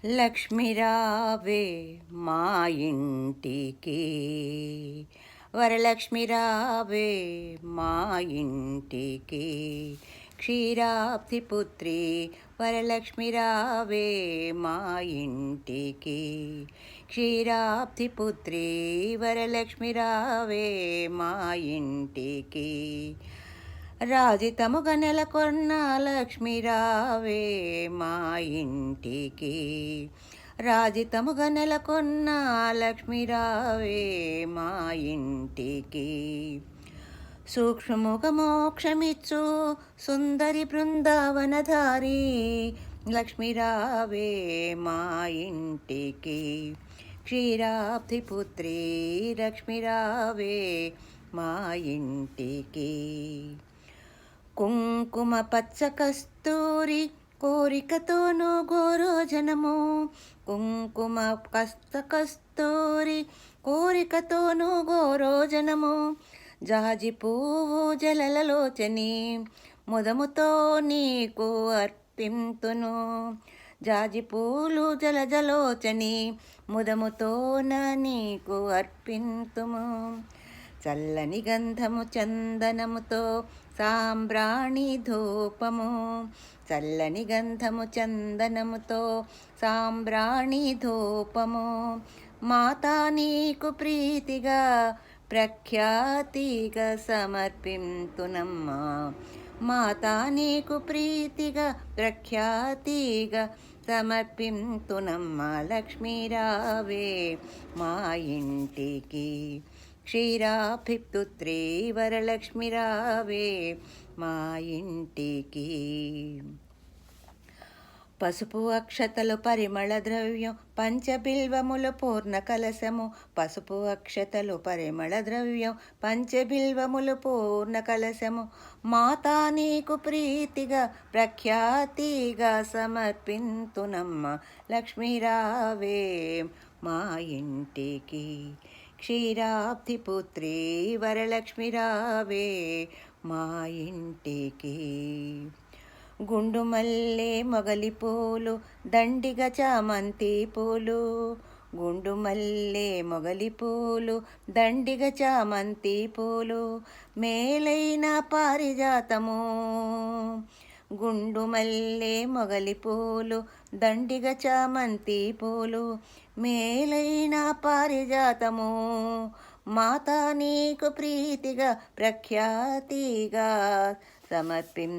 లక్ష్మి రావే మా ఇంటికి, వరలక్ష్మి రావే మా ఇంటికి, క్షీరాబ్ధి పుత్రి వరలక్ష్మి రావే మా ఇంటికి, క్షీరాబ్ధి పుత్రి వరలక్ష్మి రావే మా ఇంటికి, రాజితముగ నెలకొన్న లక్ష్మి రావే మా ఇంటికి, రాజితముగ నెలకొన్న లక్ష్మి రావే మా ఇంటికి, సూక్ష్మముగ మోక్షమిచ్చు సుందరి బృందావనధారి లక్ష్మి రావే మా ఇంటికి, క్షీరాబ్ధి పుత్రి లక్ష్మి రావే మా ఇంటికి, కుంకుమ పచ్చ కస్తూరి కోరికతోనూ గోరోజనము, కుంకుమ కస్తూరి కోరికతోనూ గోరోజనము, జాజి పువ్వు జలలలోచని ముదముతో నీకు అర్పింతును, జాజి పూలు జలజలోచని ముదముతోన నీకు అర్పింతుము, చల్లని గంధము చందనముతో సాంబ్రాణి ధూపము, చల్లని గంధము చందనముతో సాంబ్రాణి ధూపము, మాతా నీకు ప్రీతిగా ప్రఖ్యాతిగా సమర్పింతునమ్మా, మాతా నీకు ప్రీతిగా ప్రఖ్యాతిగా సమర్పింతునమ్మా, లక్ష్మీ రావే మా ఇంటికి, క్షీరాబ్ధిపుత్రి వరలక్ష్మి రావే మా ఇంటికి, పసుపు అక్షతలు పరిమళ ద్రవ్యం పంచబిల్వములు పూర్ణ కలశము, పసుపు అక్షతలు పరిమళ ద్రవ్యం పంచబిల్వములు పూర్ణ కలశము, మాతా నీకు ప్రీతిగా ప్రఖ్యాతిగా సమర్పింతునమ్మ, లక్ష్మీ రావే మా ఇంటికి, క్షీరాబ్ధి పుత్రి వరలక్ష్మి రావే మా ఇంటికి, గుండు మల్లె మొగలి పూలు దండిగ చామంతి పూలు, గుండు మల్లె మొగలి పూలు దండిగ చామంతి పూలు, మేలైన పారిజాతము, గుండు మల్లె మొగలి పూలు దండిగ చామంతి పూలు, మేలైన పారిజాతము, మాతా నీకు ప్రీతిగా ప్రఖ్యాతిగా సమర్పిం